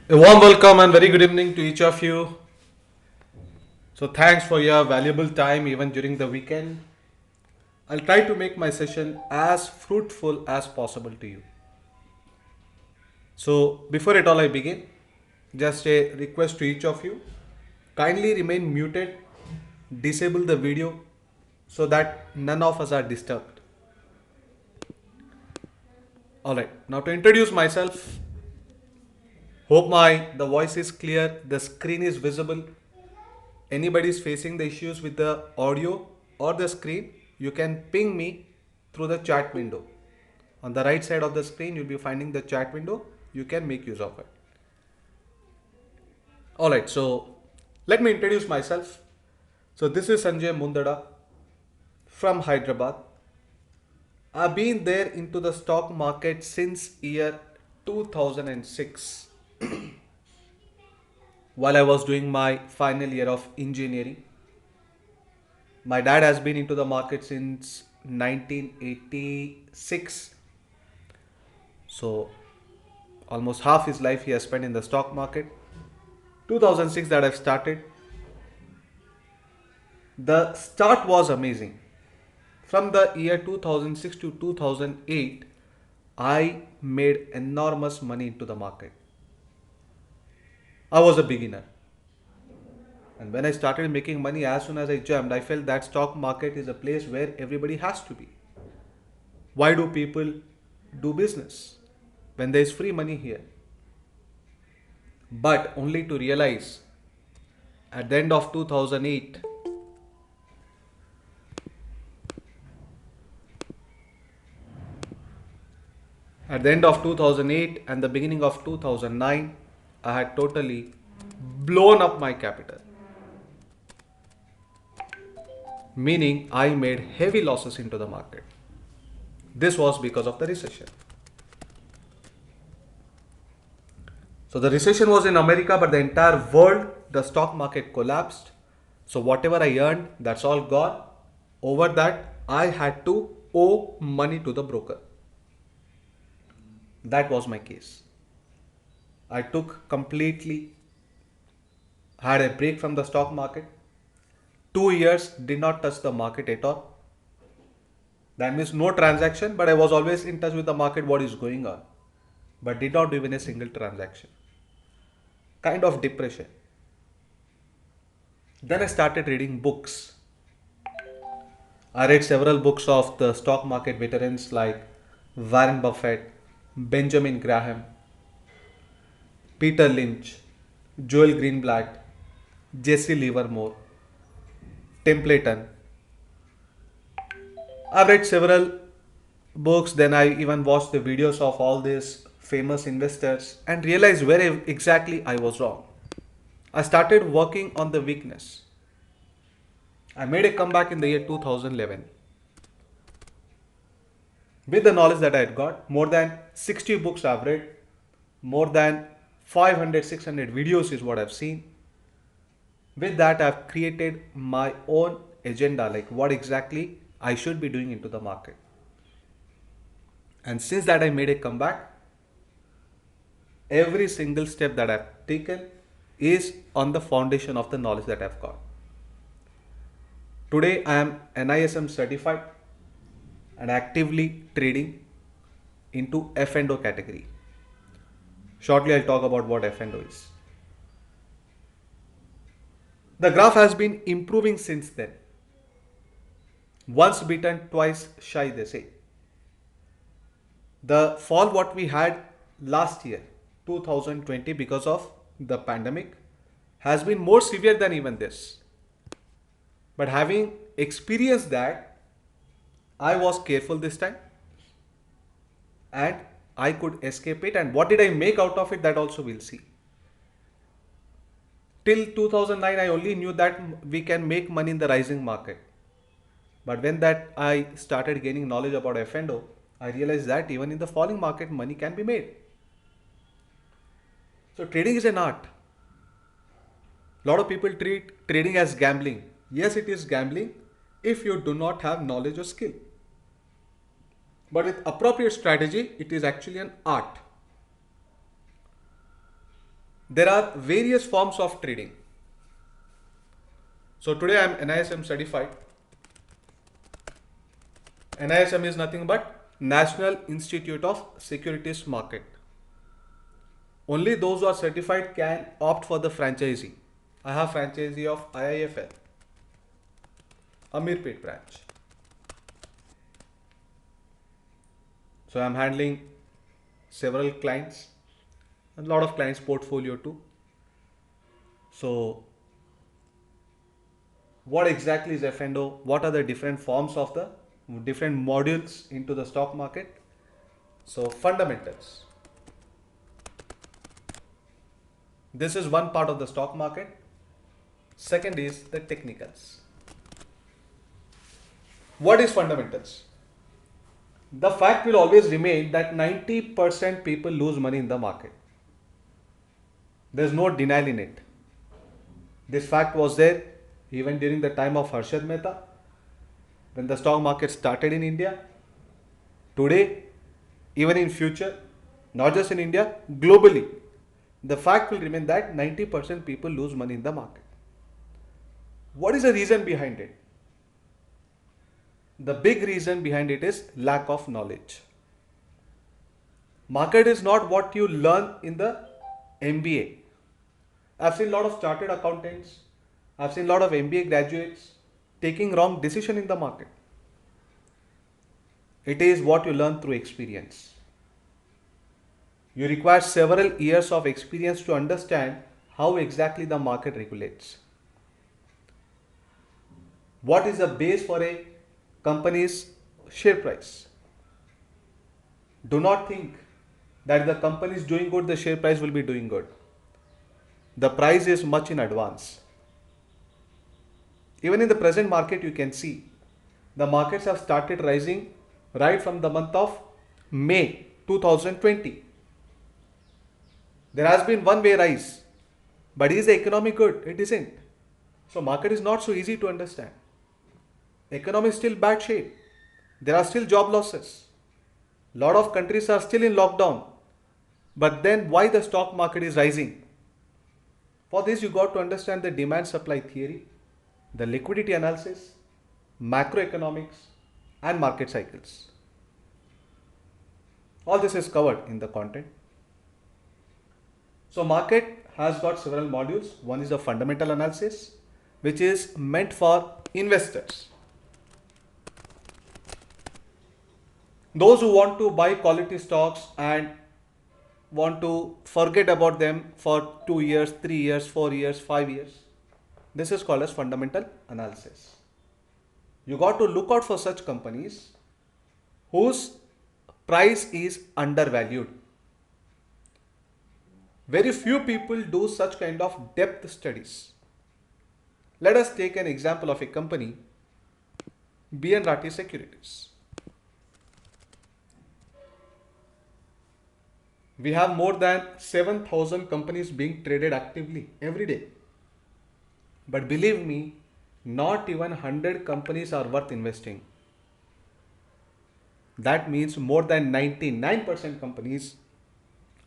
A warm welcome and very good evening to each of you. So, thanks for your valuable time even during the weekend. I'll try to make my session as fruitful as possible to you. So, before it all I begin, just a request to each of you, kindly remain muted, disable the video so that none of us are disturbed. Alright, now to introduce myself, hope my the voice is clear, the screen is visible. Anybody is facing the issues with the audio or the screen, you can ping me through the chat window. On the right side of the screen, you'll be finding the chat window. You can make use of it. Alright, so let me introduce myself. So this is Sanjay Mundada from Hyderabad. I've been there into the stock market since year 2006 while I was doing my final year of engineering. My dad has been into the market since 1986. So almost half his life he has spent in the stock market. 2006 that I've started. The start was amazing. From the year 2006 to 2008, I made enormous money into the market. I was a beginner. And when I started making money, as soon as I jumped, I felt that stock market is a place where everybody has to be. Why do people do business when there is free money here? But only to realize at the end of 2008, at the end of 2008 and the beginning of 2009, I had totally blown up my capital, meaning I made heavy losses into the market. This was because of the recession. So the recession was in America, but the entire world, the stock market collapsed. So whatever I earned, that's all gone. Over that, I had to owe money to the broker. That was my case. I took completely, had a break from the stock market. 2 years did not touch the market at all. That means no transaction, but I was always in touch with the market, what is going on, but did not do even a single transaction. Kind of depression. Then I started reading books. I read several books of the stock market veterans like Warren Buffett, Benjamin Graham, Peter Lynch, Joel Greenblatt, Jesse Livermore, Templeton. I've read several books, then I even watched the videos of all these famous investors and realized where exactly I was wrong. I started working on the weakness. I made a comeback in the year 2011 with the knowledge that I had got. More than 60 books I've read, more than 500, 600 videos is what I've seen. With that, I've created my own agenda, like what exactly I should be doing into the market. And since that I made a comeback, every single step that I've taken is on the foundation of the knowledge that I've got. Today I am NISM certified and actively trading into F&O category. Shortly I'll talk about what F&O is. The graph has been improving since then. Once bitten, twice shy, they say. The fall what we had last year, 2020, because of the pandemic, has been more severe than even this. But having experienced that, I was careful this time and I could escape it. And what did I make out of it? That also we'll see. Till 2009, I only knew that we can make money in the rising market. But when that I started gaining knowledge about F&O, I realized that even in the falling market, money can be made. So trading is an art. A lot of people treat trading as gambling. Yes, it is gambling if you do not have knowledge or skill. But with appropriate strategy, it is actually an art. There are various forms of trading. So today I am NISM certified. NISM is nothing but National Institute of Securities Market. Only those who are certified can opt for the franchisee. I have franchisee of IIFL, Amirpet branch. So I am handling several clients, a lot of clients portfolio too. So what exactly is F&O? What are the different forms of the different modules into the stock market? So fundamentals. This is one part of the stock market. Second is the technicals. What is fundamentals? The fact will always remain that 90% people lose money in the market. There's no denial in it. This fact was there even during the time of Harshad Mehta, when the stock market started in India. Today, even in future, not just in India, globally, the fact will remain that 90% people lose money in the market. What is the reason behind it? The big reason behind it is lack of knowledge. Market is not what you learn in the MBA. I've seen a lot of chartered accountants, I've seen a lot of MBA graduates taking wrong decision in the market. It is what you learn through experience. You require several years of experience to understand how exactly the market regulates. What is the base for a company's share price? Do not think that the company is doing good, the share price will be doing good. The price is much in advance. Even in the present market, you can see the markets have started rising right from the month of May 2020. There has been one way rise, but is the economy good? It isn't. So market is not so easy to understand. Economy is still bad shape. There are still job losses. Lot of countries are still in lockdown. But then why the stock market is rising? For this you got to understand the demand supply theory, the liquidity analysis, macroeconomics and market cycles. All this is covered in the content. So market has got several modules. One is the fundamental analysis, which is meant for investors. Those who want to buy quality stocks and want to forget about them for 2 years, 3 years, 4 years, 5 years. This is called as fundamental analysis. You got to look out for such companies whose price is undervalued. Very few people do such kind of depth studies. Let us take an example of a company, BN Rathi Securities. We have more than 7,000 companies being traded actively every day. But believe me, not even 100 companies are worth investing. That means more than 99% companies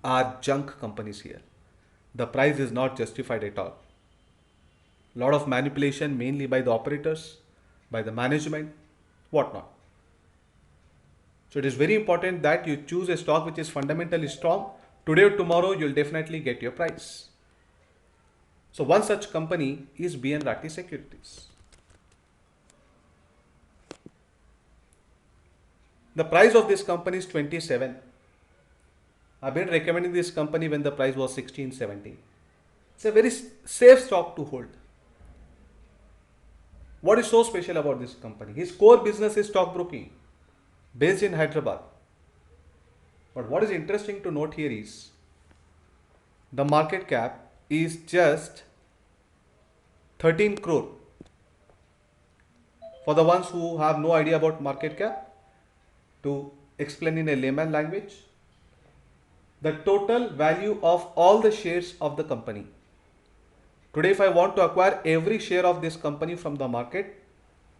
are junk companies here. The price is not justified at all. Lot of manipulation mainly by the operators, by the management, whatnot. So it is very important that you choose a stock which is fundamentally strong. Today or tomorrow you'll definitely get your price. So one such company is BN Rathi Securities. The price of this company is 27. I've been recommending this company when the price was 16, 17. It's a very safe stock to hold. What is so special about this company? His core business is stockbroking, based in Hyderabad. But what is interesting to note here is the market cap is just 13 crore. For the ones who have no idea about market cap, to explain in a layman language, the total value of all the shares of the company. Today, if I want to acquire every share of this company from the market,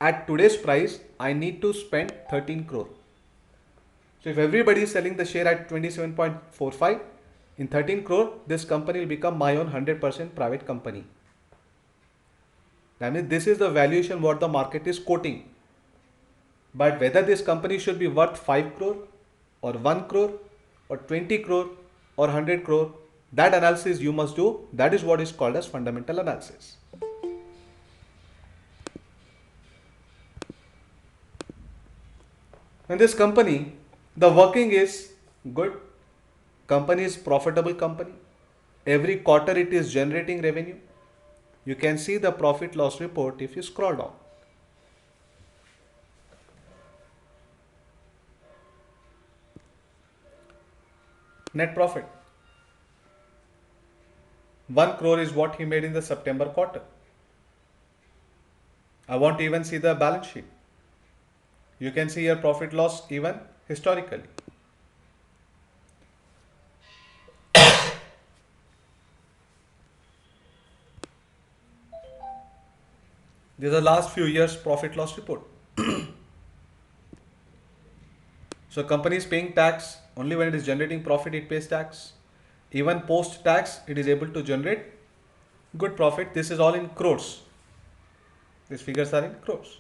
at today's price, I need to spend 13 crore. So if everybody is selling the share at 27.45, In 13 crore, this company will become my own 100% private company. I mean, this is the valuation what the market is quoting. But whether this company should be worth 5 crore or 1 crore or 20 crore or 100 crore, that analysis you must do. That is what is called as fundamental analysis. In this company, the working is good. Company is profitable company. Every quarter it is generating revenue. You can see the profit loss report if you scroll down. Net profit. 1 crore is what he made in the September quarter. I want to even see the balance sheet. You can see your profit loss even historically. These are last few years profit loss report. So company is paying tax only when it is generating profit it pays tax. Even post tax it is able to generate good profit. This is all in crores. These figures are in crores.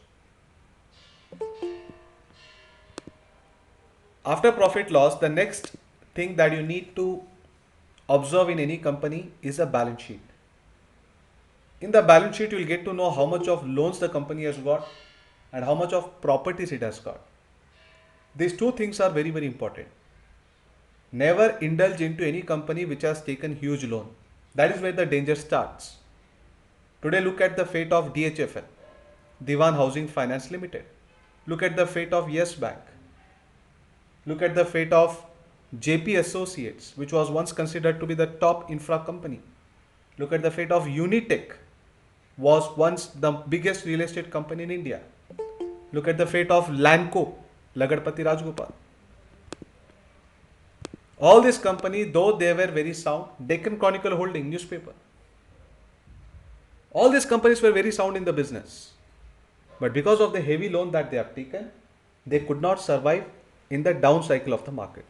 After profit loss, the next thing that you need to observe in any company is a balance sheet. In the balance sheet, you will get to know how much of loans the company has got and how much of properties it has got. These two things are very, very important. Never indulge into any company which has taken huge loan. That is where the danger starts. Today, look at the fate of DHFL, Diwan Housing Finance Limited. Look at the fate of Yes Bank. Look at the fate of JP Associates, which was once considered to be the top infra company. Look at the fate of Unitech, was once the biggest real estate company in India. Look at the fate of Lanco, Lagadpati Rajgopal. All these companies, though they were very sound, Deccan Chronicle Holding newspaper. All these companies were very sound in the business. But because of the heavy loan that they have taken, they could not survive in the down cycle of the market.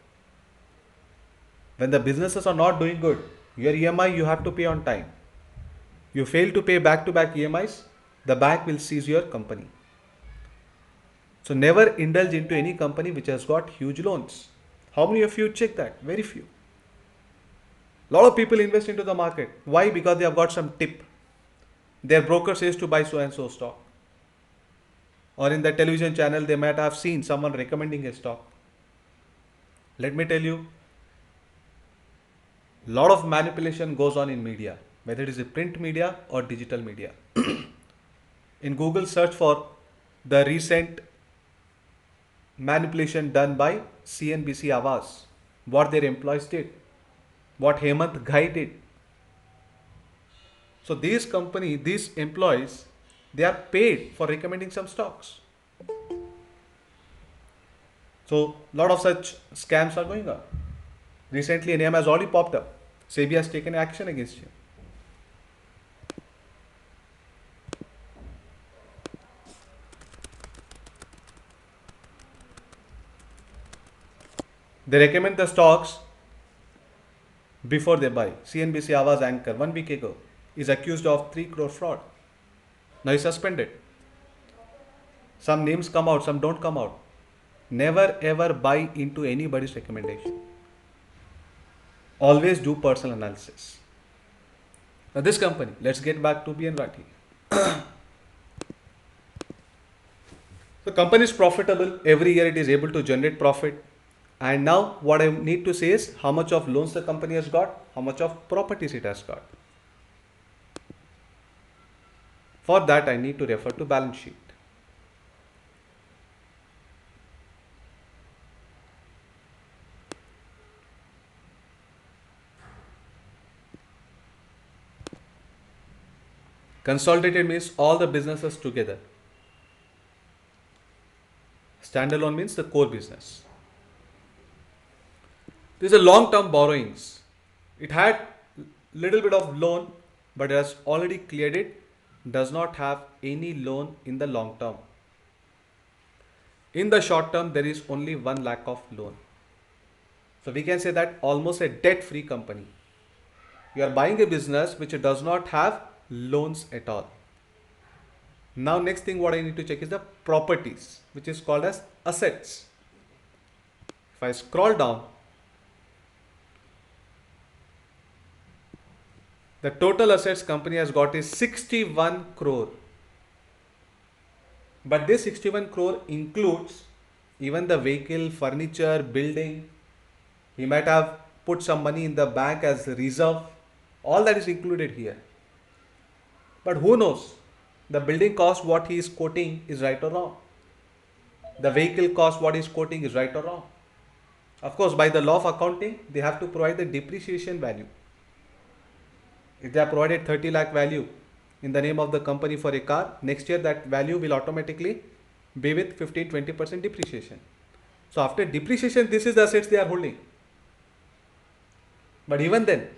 When the businesses are not doing good, your EMI you have to pay on time. You fail to pay back-to-back EMIs, the bank will seize your company. So never indulge into any company which has got huge loans. How many of you check that? Very few. A lot of people invest into the market. Why? Because they have got some tip. Their broker says to buy so and so stock. Or in the television channel, they might have seen someone recommending a stock. Let me tell you, a lot of manipulation goes on in media, whether it is a print media or digital media. In Google, search for the recent manipulation done by CNBC Awaaz, what their employees did, what Hemant Ghai did. So these companies, these employees, they are paid for recommending some stocks. So a lot of such scams are going on. Recently, a name has already popped up. SEBI has taken action against him. They recommend the stocks before they buy. CNBC Awaaz anchor 1 week ago is accused of 3 crore fraud. Now he's suspended. Some names come out, some don't come out. Never ever buy into anybody's recommendation. Always do personal analysis. Now this company, let's get back to BN Rathi. The company is profitable. Every year it is able to generate profit. And now what I need to say is how much of loans the company has got, how much of properties it has got. For that I need to refer to balance sheet. Consolidated means all the businesses together. Standalone means the core business. These are long-term borrowings. It had little bit of loan, but it has already cleared it. Does not have any loan in the long term. In the short term, there is only 1 lakh of loan. So we can say that almost a debt-free company. You are buying a business which does not have loans at all. Now next thing what I need to check is the properties, which is called as assets. If I scroll down, the total assets company has got is 61 crore. But this 61 crore includes even the vehicle, furniture, building. He might have put some money in the bank as reserve. All that is included here. But who knows? The building cost what he is quoting is right or wrong. The vehicle cost what he is quoting is right or wrong. Of course, by the law of accounting, they have to provide the depreciation value. If they have provided 30 lakh value in the name of the company for a car, next year that value will automatically be with 15-20% depreciation. So after depreciation, this is the assets they are holding. But even then,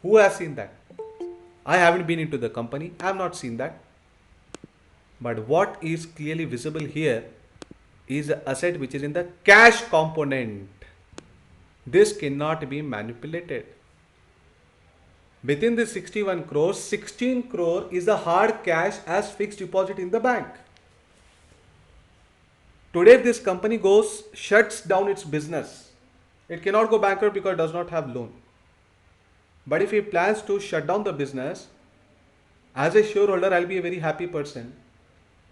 who has seen that? I haven't been into the company, I have not seen that. But what is clearly visible here is the asset which is in the cash component. This cannot be manipulated. Within the 61 crores, 16 crore is the hard cash as fixed deposit in the bank. Today if this company shuts down its business, it cannot go bankrupt because it does not have loan. But if he plans to shut down the business, as a shareholder, I'll be a very happy person,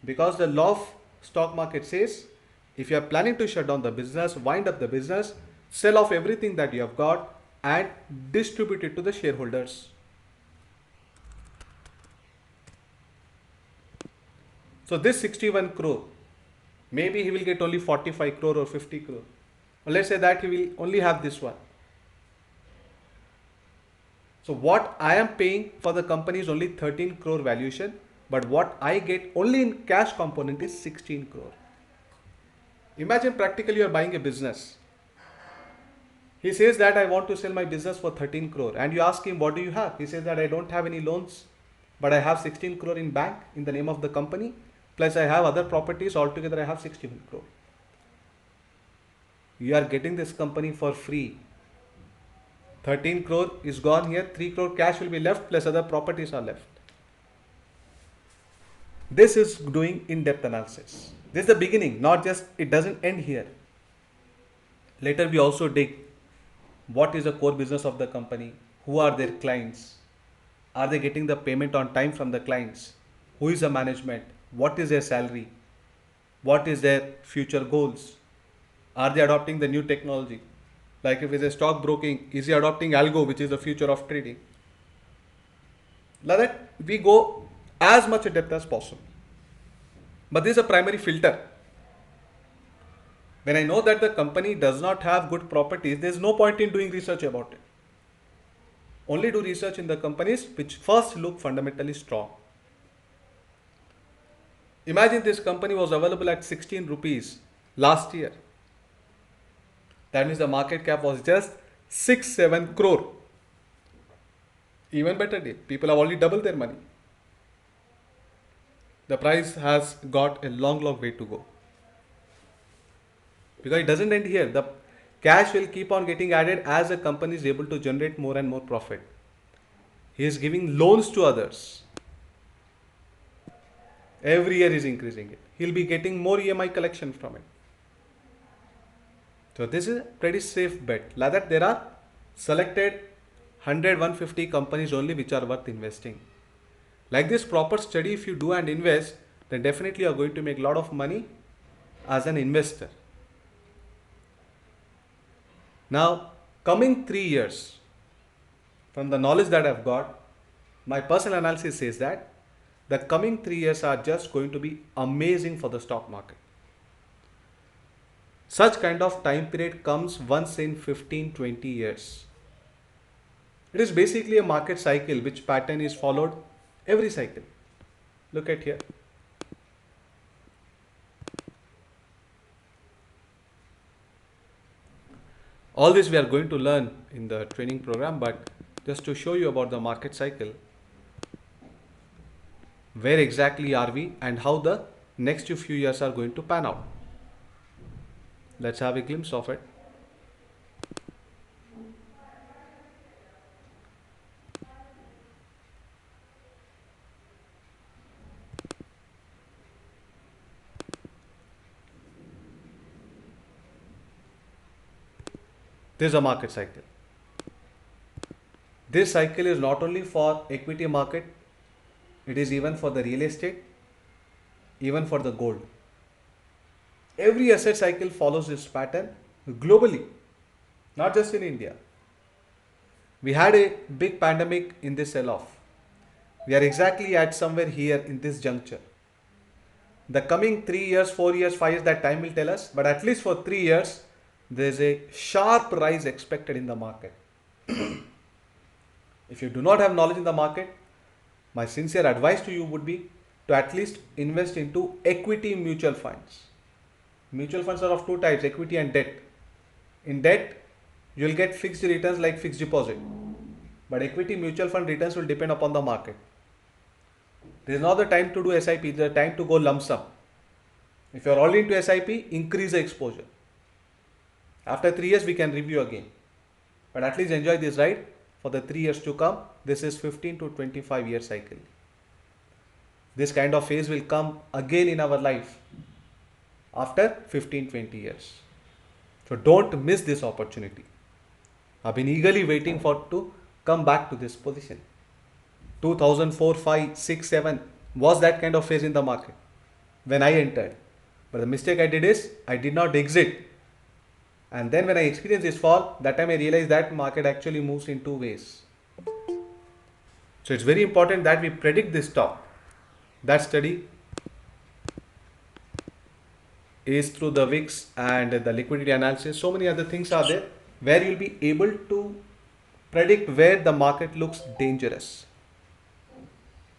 because the law of stock market says, if you are planning to shut down the business, wind up the business, sell off everything that you have got and distribute it to the shareholders. So this 61 crore, maybe he will get only 45 crore or 50 crore. Or let's say that he will only have this one. So what I am paying for the company is only 13 crore valuation, but what I get only in cash component is 16 crore. Imagine practically you are buying a business. He says that I want to sell my business for 13 crore and you ask him what do you have? He says that I don't have any loans, but I have 16 crore in bank in the name of the company, plus I have other properties, altogether I have 61 crore. You are getting this company for free. 13 crore is gone here, 3 crore cash will be left, plus other properties are left. This is doing in-depth analysis. This is the beginning, not just, it doesn't end here. Later we also dig what is the core business of the company, who are their clients, are they getting the payment on time from the clients, who is the management, what is their salary, what is their future goals, are they adopting the new technology, like if it's a stock broking, is he adopting algo, which is the future of trading. Like that we go as much depth as possible. But this is a primary filter. When I know that the company does not have good properties, there is no point in doing research about it. Only do research in the companies which first look fundamentally strong. Imagine this company was available at 16 rupees last year. That means the market cap was just 6-7 crore. Even better deal. People have already doubled their money. The price has got a long way to go. Because it doesn't end here. The cash will keep on getting added as the company is able to generate more and more profit. He is giving loans to others. Every year he is increasing it. He'll be getting more EMI collection from it. So this is a pretty safe bet. Like that there are selected 100-150 companies only which are worth investing. Like this proper study if you do and invest, then definitely you are going to make a lot of money as an investor. Now coming 3 years, from the knowledge that I've got, my personal analysis says that the coming 3 years are just going to be amazing for the stock market. Such kind of time period comes once in 15-20 years. It is basically a market cycle which pattern is followed every cycle. Look at here. All this we are going to learn in the training program, but just to show you about the market cycle, where exactly are we and how the next few years are going to pan out. Let's have a glimpse of it. This is a market cycle. This cycle is not only for equity market, it is even for the real estate, even for the gold. Every asset cycle follows this pattern globally, not just in India. We had a big pandemic in this sell-off. We are exactly at somewhere here in this juncture. The coming 3 years, 4 years, 5 years, that time will tell us, but at least for 3 years, there is a sharp rise expected in the market. If you do not have knowledge in the market, my sincere advice to you would be to at least invest into equity mutual funds. Mutual funds are of two types, equity and debt. In debt, you will get fixed returns like fixed deposit. But equity mutual fund returns will depend upon the market. This is not the time to do SIP, it is the time to go lump sum. If you are already into SIP, increase the exposure. After 3 years, we can review again. But at least enjoy this ride for the 3 years to come. This is 15 to 25 year cycle. This kind of phase will come again in our life after 15-20 years. So don't miss this opportunity. I've been eagerly waiting for to come back to this position. 2004, 5, 6, 7 was that kind of phase in the market when I entered. But the mistake I did is I did not exit. And then when I experienced this fall, that time I realized that market actually moves in two ways. So it's very important that we predict this top. That study is through the VIX and the liquidity analysis. So many other things are there where you'll be able to predict where the market looks dangerous.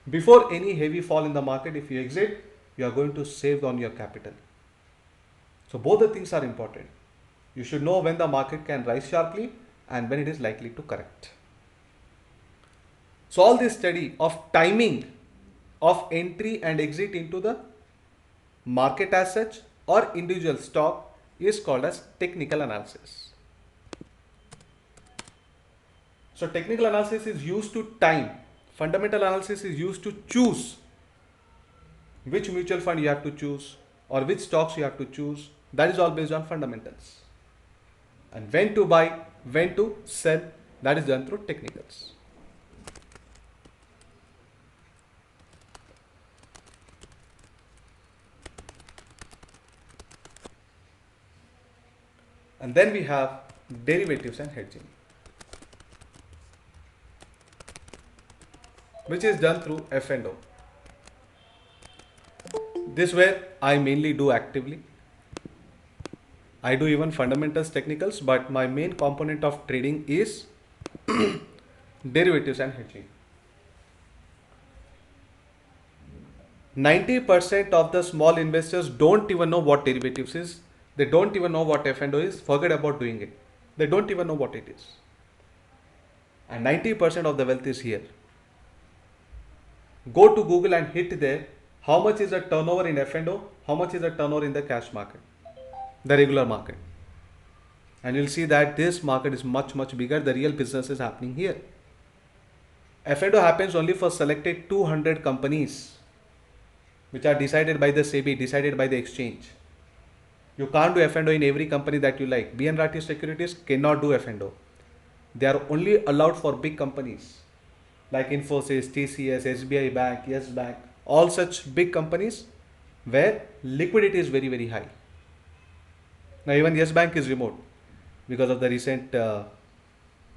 Before any heavy fall in the market, if you exit, you are going to save on your capital. So both the things are important. You should know when the market can rise sharply and when it is likely to correct. So all this study of timing of entry and exit into the market as such or individual stock is called as technical analysis. So technical analysis is used to time. Fundamental analysis is used to choose which mutual fund you have to choose or which stocks you have to choose. That is all based on fundamentals. And when to buy, when to sell, that is done through technicals. And then we have derivatives and hedging, which is done through F&O. This where I mainly do actively. I do even fundamentals, technicals, but my main component of trading is derivatives and hedging. 90% of the small investors don't even know what derivatives is. They don't even know what F&O is. Forget about doing it. They don't even know what it is. And 90% of the wealth is here. Go to Google and hit there. How much is the turnover in F&O? How much is the turnover in the cash market? The regular market. And you'll see that this market is much, much bigger. The real business is happening here. F&O happens only for selected 200 companies, which are decided by the SEBI, decided by the exchange. You can't do F&O in every company that you like. B&R Rathi Securities cannot do F&O. They are only allowed for big companies like Infosys, TCS, SBI Bank, Yes Bank, all such big companies where liquidity is very, very high. Now even Yes Bank is removed because of the recent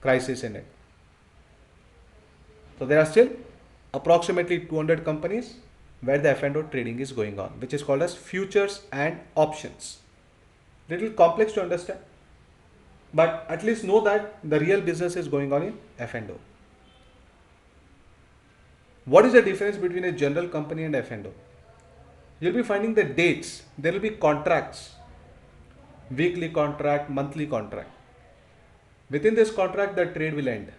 crisis in it. So there are still approximately 200 companies where the F&O trading is going on, which is called as futures and options. Little complex to understand, but at least know that the real business is going on in F&O. What is the difference between a general company and F&O? You'll be finding the dates. There will be contracts, weekly contract, monthly contract. Within this contract, the trade will end.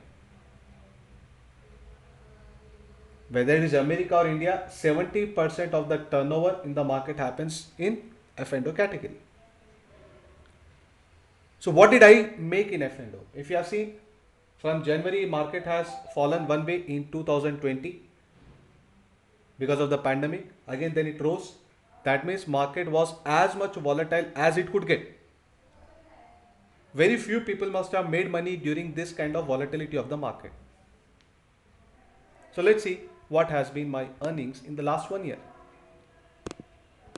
Whether it is America or India, 70% of the turnover in the market happens in F&O category. So what did I make in F&O? If you have seen, from January, market has fallen one way in 2020 because of the pandemic. Again, then it rose. That means market was as much volatile as it could get. Very few people must have made money during this kind of volatility of the market. So let's see what has been my earnings in the last 1 year.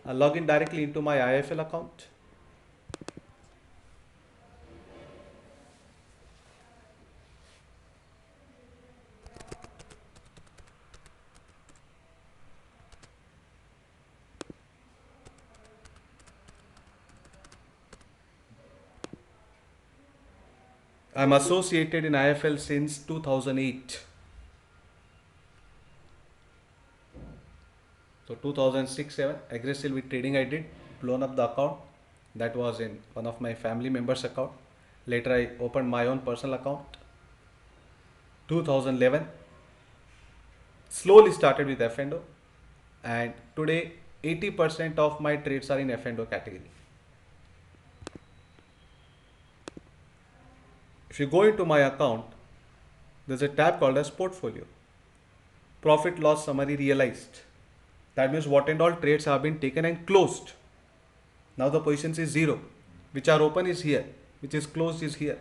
I'll log in directly into my IIFL account. I'm associated in IFL since 2008. So 2006-7 aggressively trading I did, blown up the account. That was in one of my family members' account. Later I opened my own personal account. 2011 slowly started with F&O, and today 80% of my trades are in F&O category. If you go into my account, there's a tab called as portfolio. Profit loss summary realized. That means what and all trades have been taken and closed. Now the positions is zero. Which are open is here, which is closed is here.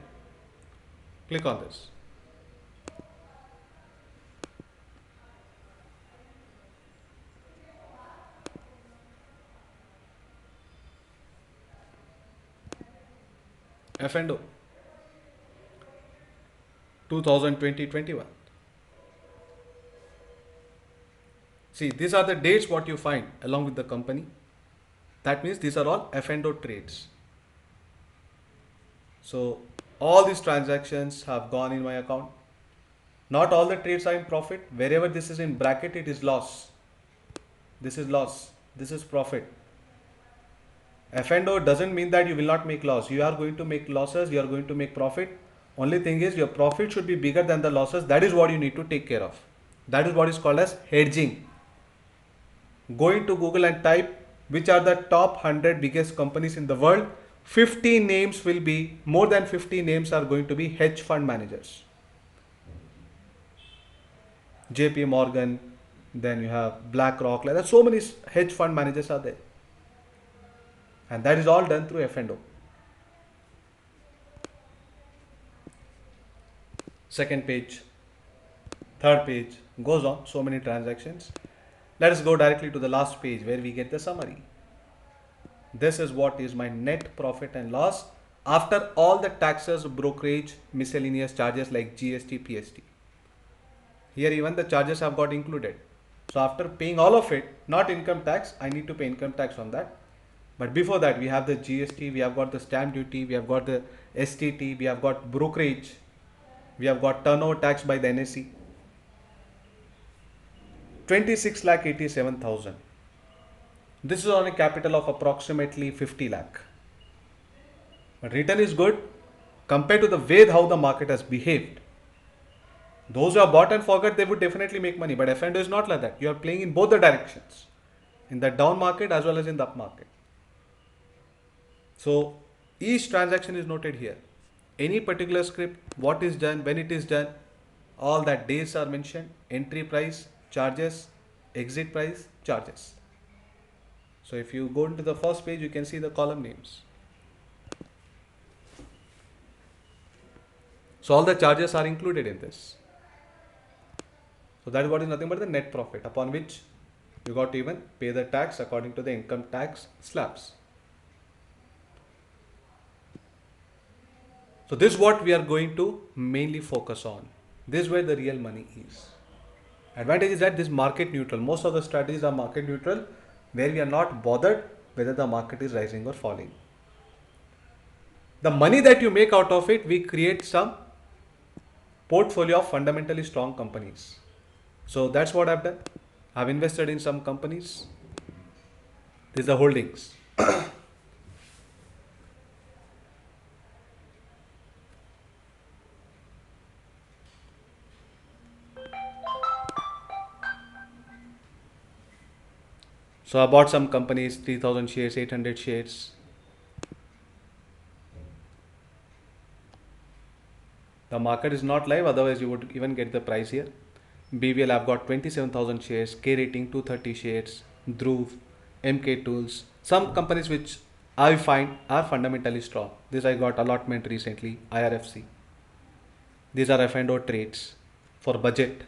Click on this. F&O 2020-21. See, these are the dates what you find along with the company. That means these are all F&O trades. So all these transactions have gone in my account. Not all the trades are in profit. Wherever this is in bracket, it is loss. This is loss. This is profit. F&O doesn't mean that you will not make loss. You are going to make losses. You are going to make profit. Only thing is your profit should be bigger than the losses. That is what you need to take care of. That is what is called as hedging. Go into Google and type which are the top 100 biggest companies in the world. 50 names will be, more than 50 names are going to be hedge fund managers. JP Morgan, then you have BlackRock, like that. So many hedge fund managers are there. And that is all done through F&O. Second page, third page, goes on, so many transactions. Let us go directly to the last page where we get the summary. This is what is my net profit and loss after all the taxes, brokerage, miscellaneous charges like GST, PST. Here even the charges have got included. So after paying all of it, not income tax, I need to pay income tax on that. But before that, we have the GST, we have got the stamp duty, we have got the STT, we have got brokerage, we have got turnover tax by the NSE. 26,87,000. This is on a capital of approximately 50 lakh. But return is good compared to the way how the market has behaved. Those who have bought and forgot, they would definitely make money. But F&O is not like that. You are playing in both the directions, in the down market as well as in the up market. So each transaction is noted here. Any particular script, what is done, when it is done, all that days are mentioned, entry price, charges, exit price, charges. So if you go into the first page, you can see the column names. So all the charges are included in this. So that is what is nothing but the net profit upon which you got to even pay the tax according to the income tax slabs. So this is what we are going to mainly focus on. This is where the real money is. Advantage is that this market neutral. Most of the strategies are market neutral, where we are not bothered whether the market is rising or falling. The money that you make out of it, we create some portfolio of fundamentally strong companies. So that's what I've done. I've invested in some companies. These are holdings. So I bought some companies, 3,000 shares, 800 shares. The market is not live, otherwise you would even get the price here. BVL, I've got 27,000 shares, K Rating 230 shares, Dhruv, MK Tools, some companies which I find are fundamentally strong. This I got allotment recently, IRFC. These are F&O trades for budget.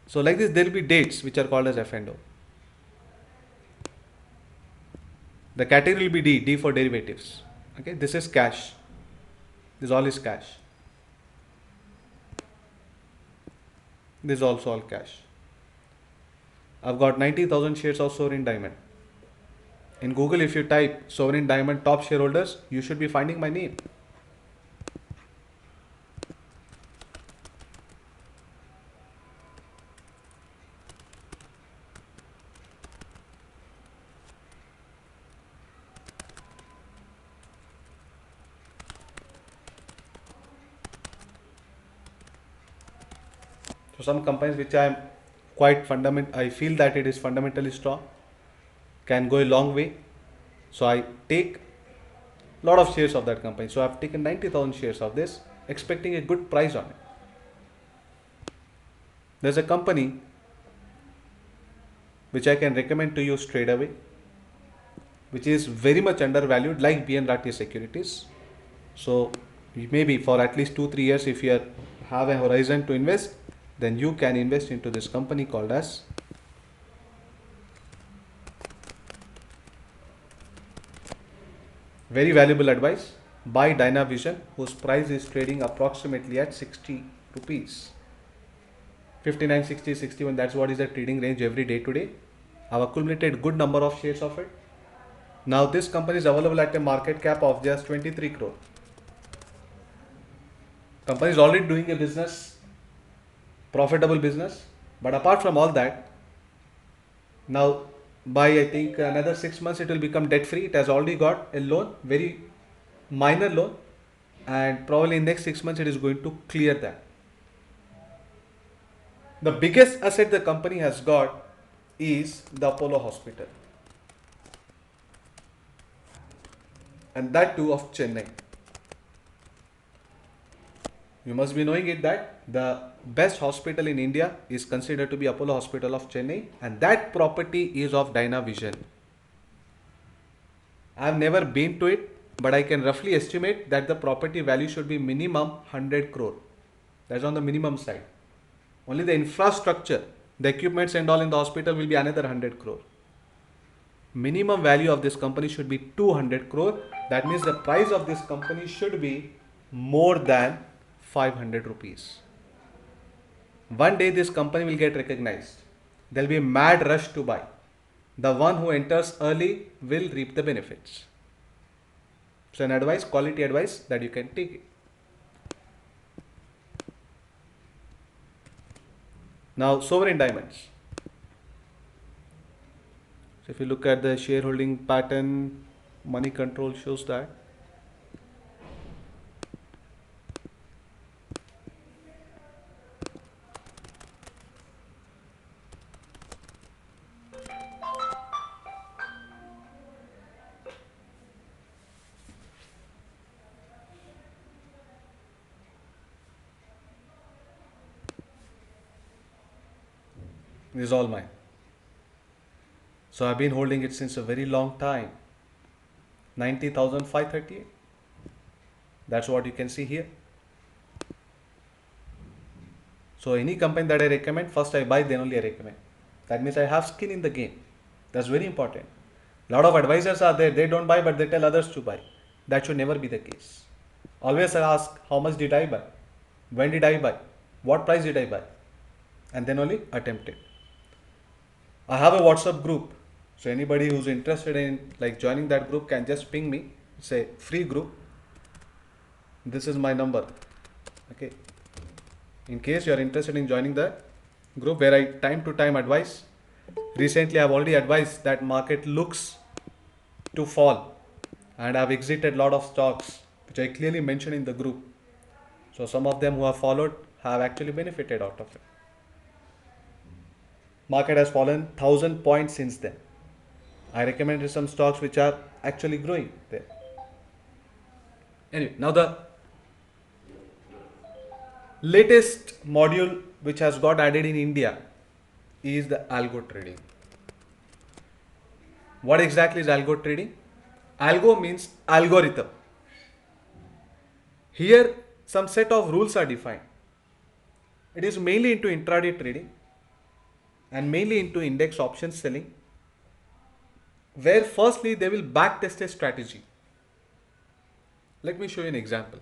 So like this, there will be dates which are called as F&O. The category will be D, D for derivatives. Okay, this is cash. This all is cash. This is also all cash. I've got 90,000 shares of Sovereign Diamond. In Google, if you type Sovereign Diamond top shareholders, you should be finding my name. So some companies which I am I feel that it is fundamentally strong, can go a long way. So I take a lot of shares of that company. So I've taken 90,000 shares of this, expecting a good price on it. There's a company which I can recommend to you straight away, which is very much undervalued, like BN Rathi Securities. So maybe for at least 2-3 years, if you have a horizon to invest, then you can invest into this company called as very valuable advice by Dynavision, whose price is trading approximately at 60 rupees. 59, 60, 61, that's what is the trading range every day today. I've accumulated good number of shares of it. Now this company is available at a market cap of just 23 crore. Company is already doing a business, profitable business. But apart from all that, now by I think another 6 months it will become debt free. It has already got a loan, very minor loan, and probably in next 6 months it is going to clear that. The biggest asset the company has got is the Apollo Hospital, and that too of Chennai. You must be knowing it that the best hospital in India is considered to be Apollo Hospital of Chennai, and that property is of Dynavision. I have never been to it, but I can roughly estimate that the property value should be minimum 100 crore. That's on the minimum side. Only the infrastructure, the equipments and all in the hospital will be another 100 crore. Minimum value of this company should be 200 crore. That means the price of this company should be more than 500 rupees. One day this company will get recognized. There will be a mad rush to buy. The one who enters early will reap the benefits. So an advice, quality advice that you can take it. Now Sovereign Diamonds. So if you look at the shareholding pattern, money control shows that. This is all mine. So I've been holding it since a very long time. 90,538. That's what you can see here. So any company that I recommend, first I buy, then only I recommend. That means I have skin in the game. That's very important. A lot of advisors are there, they don't buy, but they tell others to buy. That should never be the case. Always ask, how much did I buy? When did I buy? What price did I buy? And then only attempt it. I have a WhatsApp group. So anybody who's interested in like joining that group can just ping me. It's a free group. This is my number. Okay. In case you are interested in joining the group where I time to time advise. Recently I've already advised that market looks to fall, and I've exited a lot of stocks which I clearly mentioned in the group. So some of them who have followed have actually benefited out of it. Market has fallen 1,000 points since then. I recommended some stocks which are actually growing there. Anyway, now the latest module which has got added in India is the algo trading. What exactly is algo trading? Algo means algorithm. Here, some set of rules are defined. It is mainly into intraday trading and mainly into index options selling, where firstly they will backtest a strategy. Let me show you an example.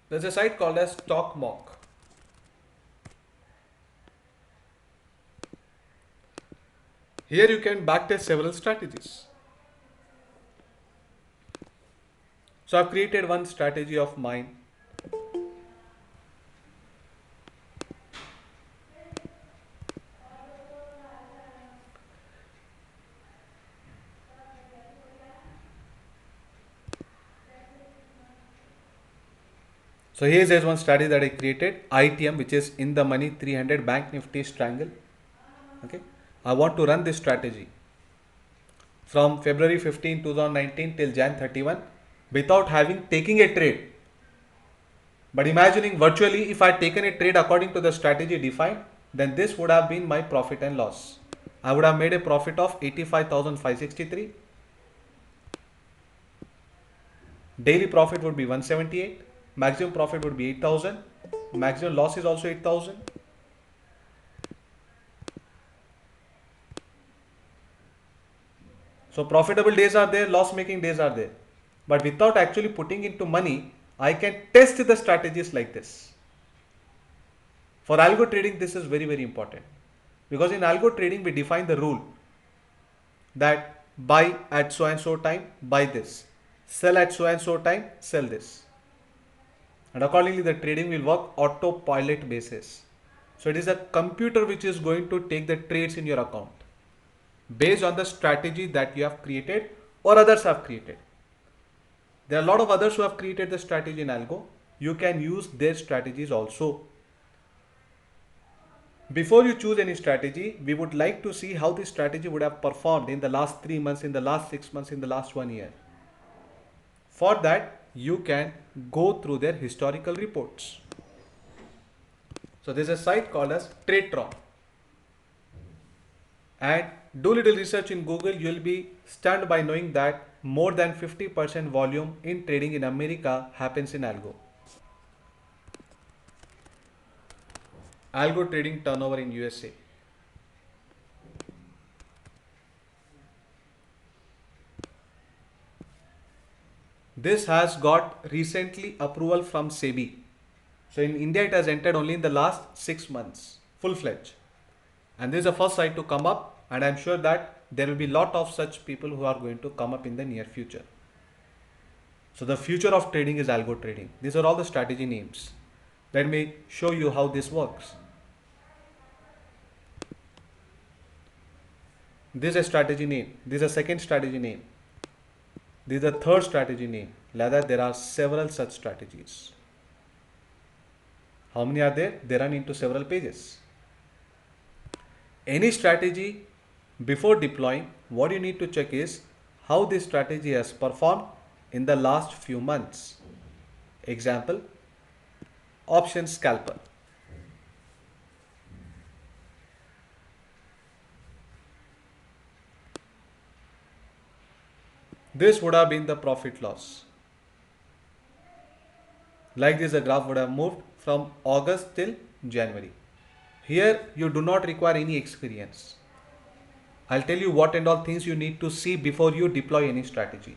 There's a site called as StockMock. Here you can backtest several strategies. So I've created one strategy of mine. So here's one strategy that I created, ITM, which is in the money 300 bank nifty triangle. Okay, I want to run this strategy from February 15, 2019 till Jan 31 without having taking a trade. But imagining virtually if I had taken a trade according to the strategy defined, then this would have been my profit and loss. I would have made a profit of 85,563. Daily profit would be 178. Maximum profit would be 8,000. Maximum loss is also 8,000. So profitable days are there, loss making days are there. But without actually putting into money, I can test the strategies like this. For algo trading, this is very, very important. Because in algo trading, we define the rule that buy at so and so time, buy this. Sell at so and so time, sell this. And accordingly, the trading will work autopilot basis. So it is a computer which is going to take the trades in your account based on the strategy that you have created or others have created. There are a lot of others who have created the strategy in algo. You can use their strategies also. Before you choose any strategy, we would like to see how this strategy would have performed in the last 3 months, in the last 6 months, in the last 1 year. For that, you can go through their historical reports. So there's a site called as TradeTron. And do little research in Google, you'll be stunned by knowing that more than 50% volume in trading in America happens in algo. Algo trading turnover in USA. This has got recently approval from SEBI. So in India, it has entered only in the last 6 months, full-fledged. And this is the first site to come up, and I'm sure that there will be a lot of such people who are going to come up in the near future. So the future of trading is algo trading. These are all the strategy names. Let me show you how this works. This is a strategy name. This is a second strategy name. This is a third strategy name. Like that, there are several such strategies. How many are there? They run into several pages. Any strategy, before deploying, what you need to check is how this strategy has performed in the last few months. Example, option scalper. This would have been the profit loss. Like this, the graph would have moved from August till January. Here, you do not require any experience. I'll tell you what and all things you need to see before you deploy any strategy.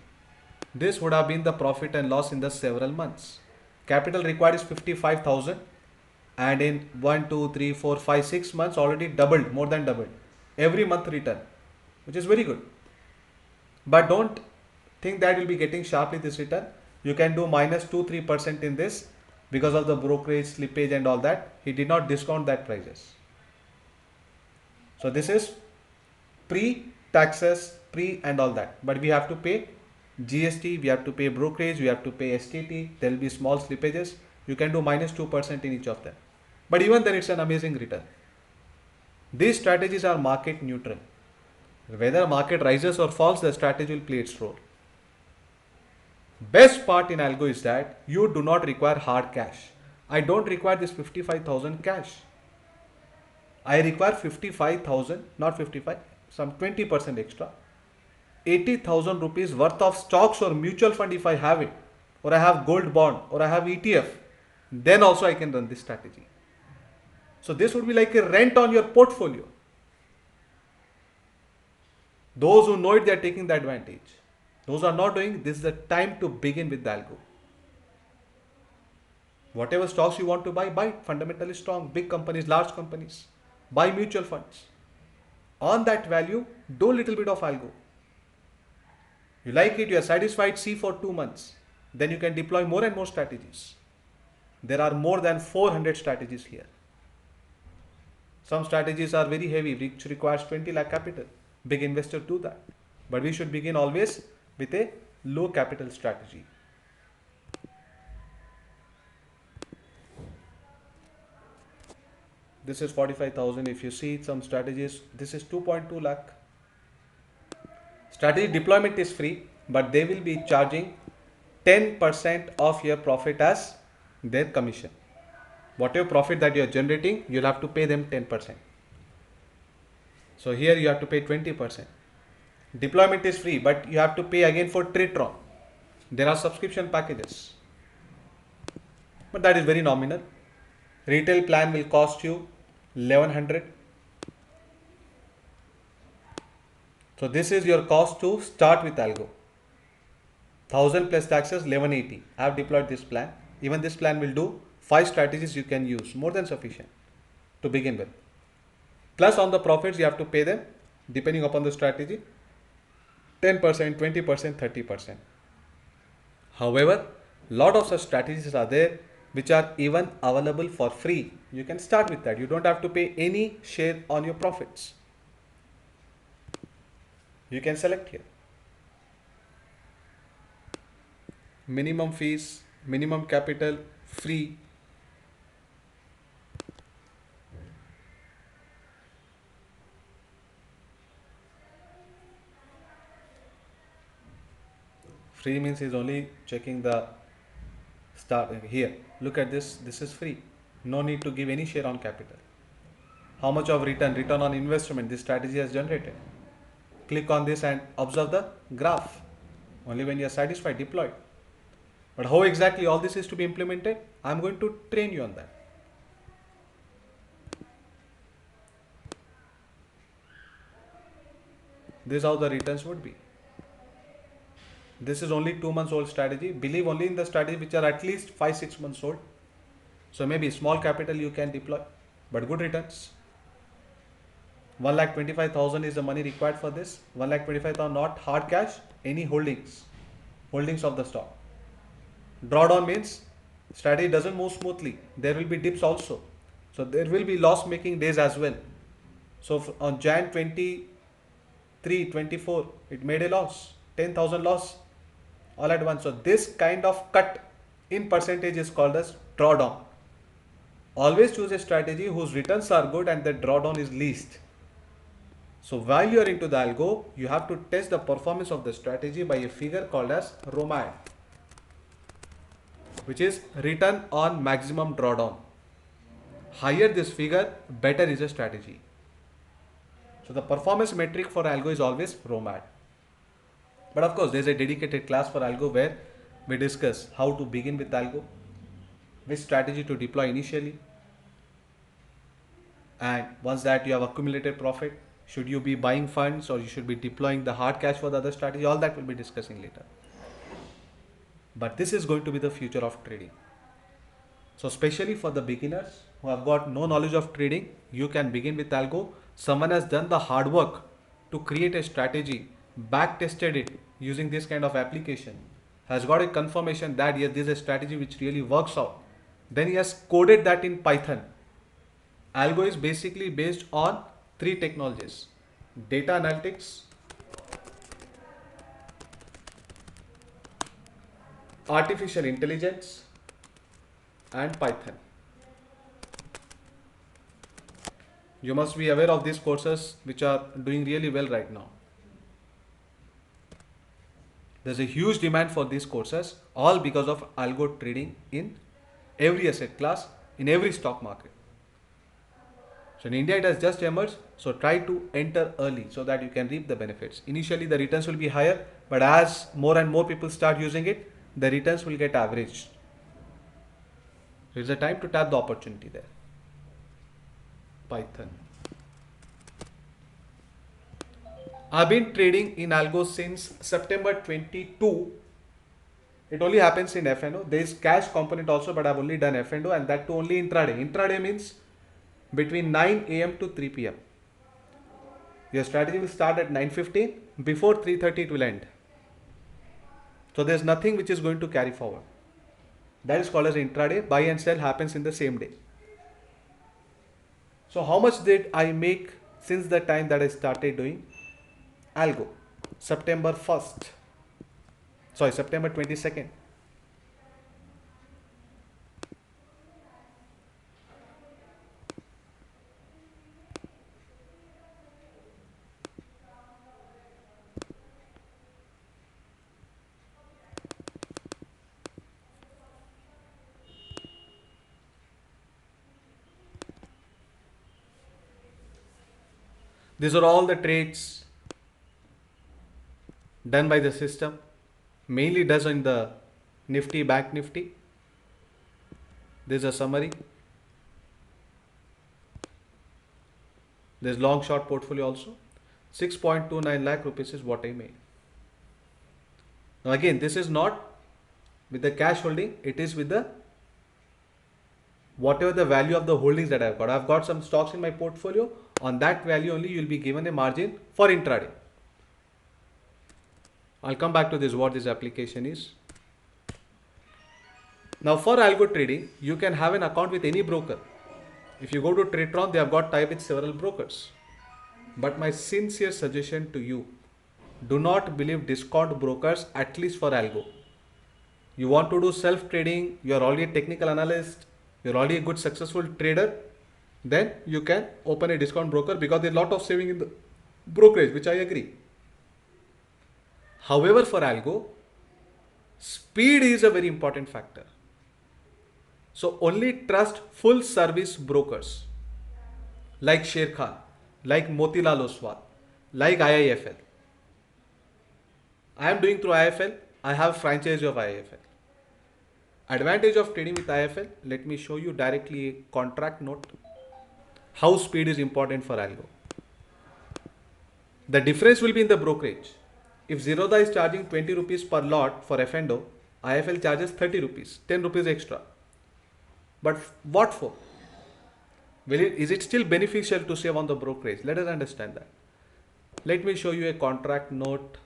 This would have been the profit and loss in the several months. Capital required is 55,000, and in 1, 2, 3, 4, 5, 6 months already doubled, more than doubled. Every month return, which is very good. But don't think that you'll be getting sharply this return. You can do minus 2-3% in this because of the brokerage, slippage and all that. He did not discount that prices. So this is pre-taxes, pre and all that. But we have to pay GST, we have to pay brokerage, we have to pay STT. There will be small slippages. You can do minus 2% in each of them. But even then it's an amazing return. These strategies are market neutral. Whether market rises or falls, the strategy will play its role. Best part in algo is that you do not require hard cash. I don't require this 55,000 cash. I require 55,000, not 55, some 20% extra. 80,000 rupees worth of stocks or mutual fund if I have it, or I have gold bond, or I have ETF, then also I can run this strategy. So this would be like a rent on your portfolio. Those who know it, they are taking the advantage. Those who are not doing, this is the time to begin with the algo. Whatever stocks you want to buy fundamentally strong, big companies, large companies. Buy mutual funds. On that value, do a little bit of algo. You like it, you are satisfied, see for 2 months. Then you can deploy more and more strategies. There are more than 400 strategies here. Some strategies are very heavy, which requires 20 lakh capital. Big investors do that. But we should begin always with a low capital strategy. This is 45,000. If you see some strategies, this is 2.2 lakh. Strategy deployment is free, but they will be charging 10% of your profit as their commission. Whatever profit that you are generating, you'll have to pay them 10%. So here you have to pay 20%. Deployment is free, but you have to pay again for Tritron. There are subscription packages, but that is very nominal. Retail plan will cost you 1100. So this is your cost to start with algo. 1000 plus taxes 1180. I have deployed this plan. Even this plan will do 5 strategies you can use, more than sufficient to begin with. Plus on the profits you have to pay them depending upon the strategy, 10%, 20%, 30%. However, lot of such strategies are there which are even available for free. You can start with that. You don't have to pay any share on your profits. You can select here. Minimum fees, minimum capital, free. Free means is only checking the start here. Look at this. This is free. No need to give any share on capital. How much of return on investment this strategy has generated. Click on this and observe the graph. Only when you are satisfied, deploy it. But how exactly all this is to be implemented, I am going to train you on that. This is how the returns would be. This is only 2 months old strategy. Believe only in the strategy which are at least 5-6 months old. So maybe small capital you can deploy, but good returns. 1,25,000 is the money required for this. 1,25,000 not hard cash, any holdings of the stock. Drawdown means strategy doesn't move smoothly. There will be dips also. So there will be loss making days as well. So on Jan 23, 24, it made a loss, 10,000 loss all at once. So this kind of cut in percentage is called as drawdown. Always choose a strategy whose returns are good and the drawdown is least. So while you are into the algo, you have to test the performance of the strategy by a figure called as ROMAD, which is return on maximum drawdown. Higher this figure, better is a strategy. So the performance metric for algo is always ROMAD. But of course, there is a dedicated class for algo where we discuss how to begin with algo, which strategy to deploy initially, and once that you have accumulated profit, should you be buying funds or you should be deploying the hard cash for the other strategy, all that we'll be discussing later. But this is going to be the future of trading. So especially for the beginners who have got no knowledge of trading, you can begin with algo. Someone has done the hard work to create a strategy, back tested it using this kind of application, has got a confirmation that yes, this is a strategy which really works out. Then he has coded that in Python. Algo is basically based on 3 technologies: data analytics, artificial intelligence, and Python. You must be aware of these courses which are doing really well right now. There's a huge demand for these courses, all because of algo trading in every asset class, in every stock market. So in India, it has just emerged. So try to enter early so that you can reap the benefits. Initially, the returns will be higher, but as more and more people start using it, the returns will get averaged. So it's a time to tap the opportunity there. Python. I've been trading in algo since September 22. It only happens in F&O. There is cash component also, but I've only done F&O, and that too only intraday. Intraday means between 9 a.m. to 3 p.m. Your strategy will start at 9:15. Before 3:30 it will end. So there's nothing which is going to carry forward. That is called as intraday. Buy and sell happens in the same day. So how much did I make since the time that I started doing algo? September 1st. Sorry, September 22nd. These are all the trades done by the system, mainly does in the Nifty, Bank Nifty. There's a summary. There's long short portfolio also. 6.29 lakh rupees is what I made. Now again, this is not with the cash holding, it is with the whatever the value of the holdings that I've got. I've got some stocks in my portfolio. On that value only you'll be given a margin for intraday. I'll come back to this, what this application is. Now for algo trading, you can have an account with any broker. If you go to Tradetron, they have got tie with several brokers. But my sincere suggestion to you, do not believe discount brokers, at least for algo. You want to do self trading, you are already a technical analyst, you're already a good successful trader, then you can open a discount broker because there's a lot of saving in the brokerage, which I agree. However, for algo, speed is a very important factor. So only trust full service brokers like Sher Khan, like Motilal Oswal, like IIFL. I am doing through IIFL. I have franchise of IIFL. Advantage of trading with IIFL, let me show you directly a contract note. How speed is important for algo. The difference will be in the brokerage. If Zerodha is charging 20 rupees per lot for F&O, IIFL charges 30 rupees, 10 rupees extra. But what for? Is it still beneficial to save on the brokerage? Let us understand that. Let me show you a contract note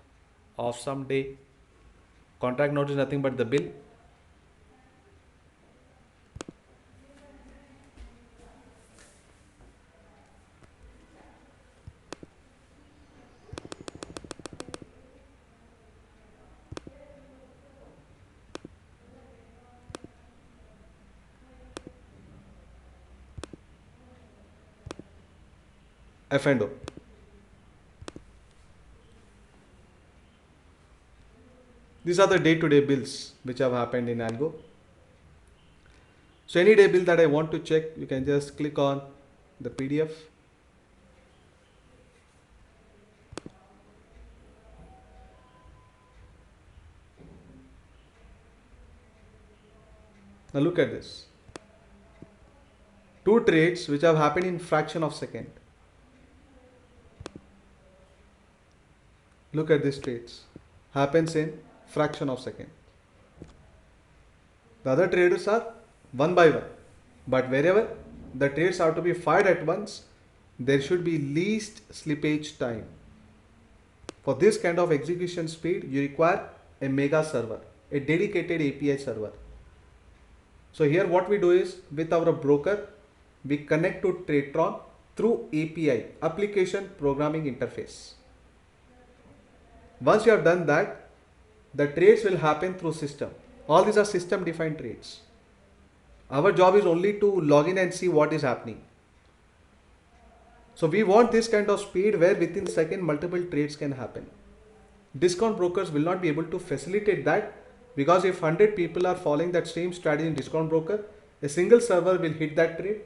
of some day. Contract note is nothing but the bill. F&O. These are the day-to-day bills which have happened in algo. So any day bill that I want to check, you can just click on the PDF. Now look at this. Two trades which have happened in fraction of second. Look at these trades. Happens in fraction of second. The other traders are one by one. But wherever the trades have to be fired at once, there should be least slippage time. For this kind of execution speed, you require a mega server, a dedicated API server. So here what we do is, with our broker, we connect to Tradetron through API, Application Programming Interface. Once you have done that, the trades will happen through system. All these are system defined trades. Our job is only to log in and see what is happening. So we want this kind of speed where within second multiple trades can happen. Discount brokers will not be able to facilitate that, because if 100 people are following that same strategy in discount broker, a single server will hit that trade.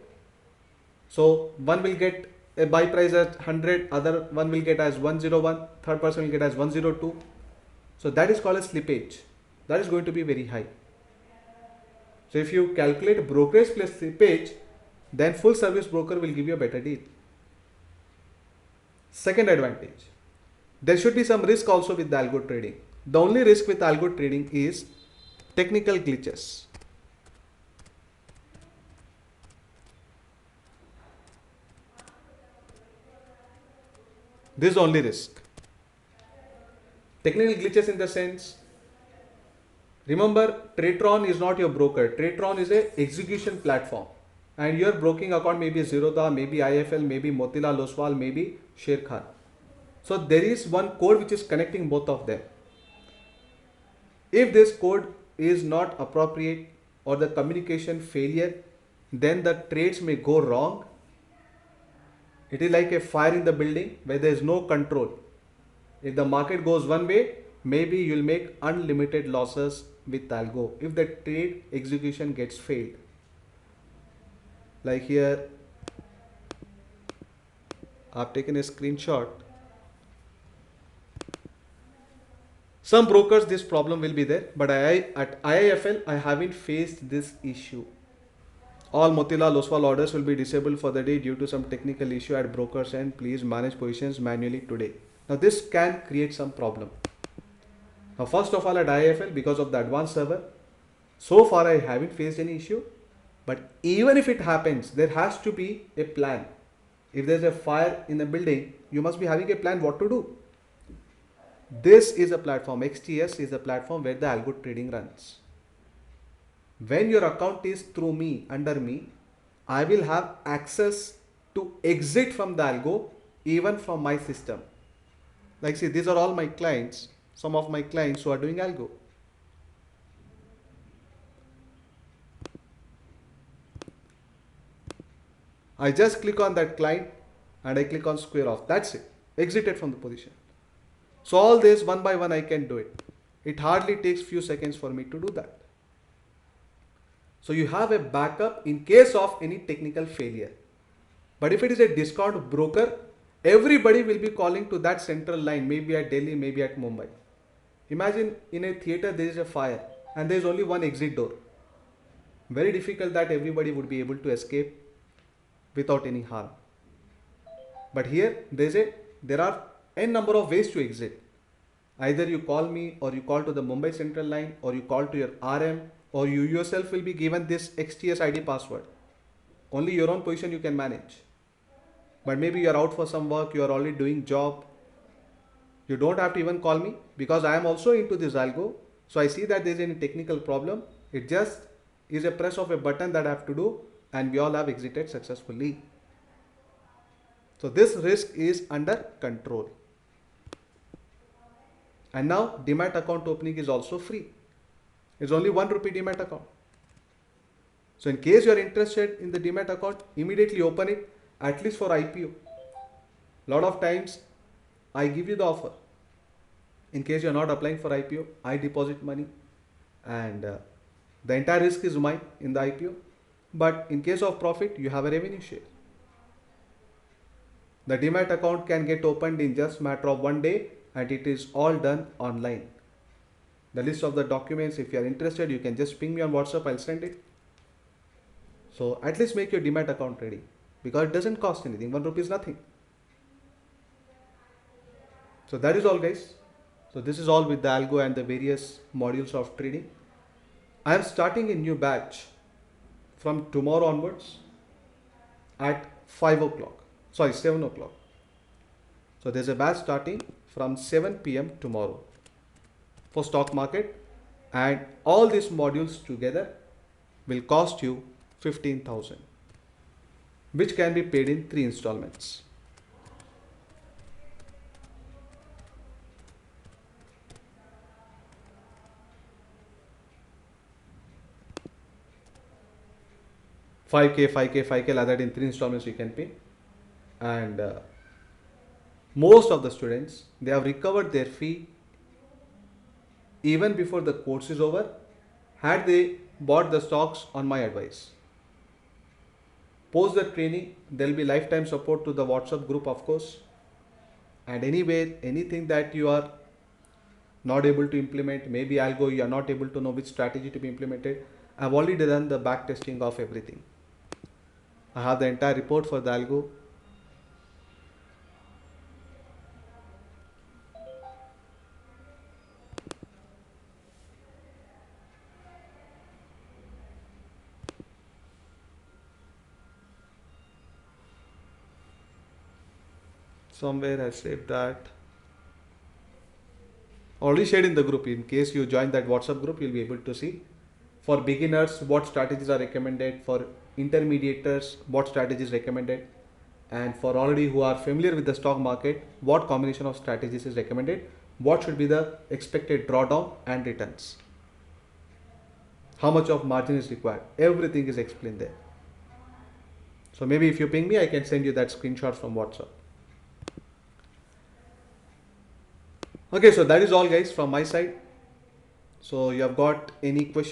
So one will get a buy price at 100, other one will get as 101, third person will get as 102. So that is called a slippage. That is going to be very high. So if you calculate brokerage plus slippage, then full service broker will give you a better deal. Second advantage, there should be some risk also with the algo trading. The only risk with algo trading is technical glitches. This is the only risk. Technical glitches in the sense, remember, Tradetron is not your broker. Tradetron is a execution platform, and your broking account may be Zerodha, maybe IFL, maybe Motilal Oswal, maybe Sher Khan. So there is one code which is connecting both of them. If this code is not appropriate or the communication failure, then the trades may go wrong. It is like a fire in the building where there is no control. If the market goes one way, maybe you'll make unlimited losses with algo if the trade execution gets failed. Like here, I've taken a screenshot. Some brokers this problem will be there, but at IIFL I haven't faced this issue. All Motilal Oswal orders will be disabled for the day due to some technical issue at brokers end. Please manage positions manually today. Now this can create some problem. Now first of all, at IIFL, because of the advanced server, so far I haven't faced any issue. But even if it happens, there has to be a plan. If there's a fire in a building, you must be having a plan what to do. This is a platform, XTS is a platform where the algo trading runs. When your account is through me, under me, I will have access to exit from the algo even from my system. Like see, these are all my clients, some of my clients who are doing algo. I just click on that client and I click on square off. That's it. Exited from the position. So all this one by one I can do it. It hardly takes few seconds for me to do that. So you have a backup in case of any technical failure. But if it is a discount broker, everybody will be calling to that central line, maybe at Delhi, maybe at Mumbai. Imagine in a theater there is a fire and there is only one exit door. Very difficult that everybody would be able to escape without any harm. But here there are n number of ways to exit. Either you call me or you call to the Mumbai central line or you call to your RM or you yourself will be given this XTS ID password. Only your own position you can manage. But maybe you are out for some work, you are already doing job. You don't have to even call me because I am also into this algo. So I see that there is any technical problem. It just is a press of a button that I have to do and we all have exited successfully. So this risk is under control. And now Demat account opening is also free. It's only 1 rupee Demat account. So in case you are interested in the Demat account, immediately open it, at least for IPO. Lot of times I give you the offer. In case you are not applying for IPO, I deposit money and the entire risk is mine in the IPO. But in case of profit, you have a revenue share. The Demat account can get opened in just matter of 1 day and it is all done online. The list of the documents, if you are interested, you can just ping me on WhatsApp, I'll send it. So at least make your Demat account ready because it doesn't cost anything, 1 rupee is nothing. So that is all guys. So this is all with the algo and the various modules of trading. I am starting a new batch from tomorrow onwards at 7 o'clock. So there's a batch starting from 7 p.m. tomorrow for stock market and all these modules together will cost you 15,000 which can be paid in 3 installments. $5K like that in 3 installments you can pay. And most of the students, they have recovered their fee even before the course is over had they bought the stocks on my advice. Post the training, there will be lifetime support to the WhatsApp group, of course. And anyway, anything that you are not able to implement, maybe algo you are not able to know which strategy to be implemented, I've already done the back testing of everything. I have the entire report for the algo. Somewhere I saved that. Already shared in the group. In case you join that WhatsApp group, you'll be able to see. For beginners, what strategies are recommended. For intermediators, what strategies recommended. And for already who are familiar with the stock market, what combination of strategies is recommended. What should be the expected drawdown and returns. How much of margin is required. Everything is explained there. So maybe if you ping me, I can send you that screenshot from WhatsApp. Okay, so that is all guys from my side. So you have got any questions?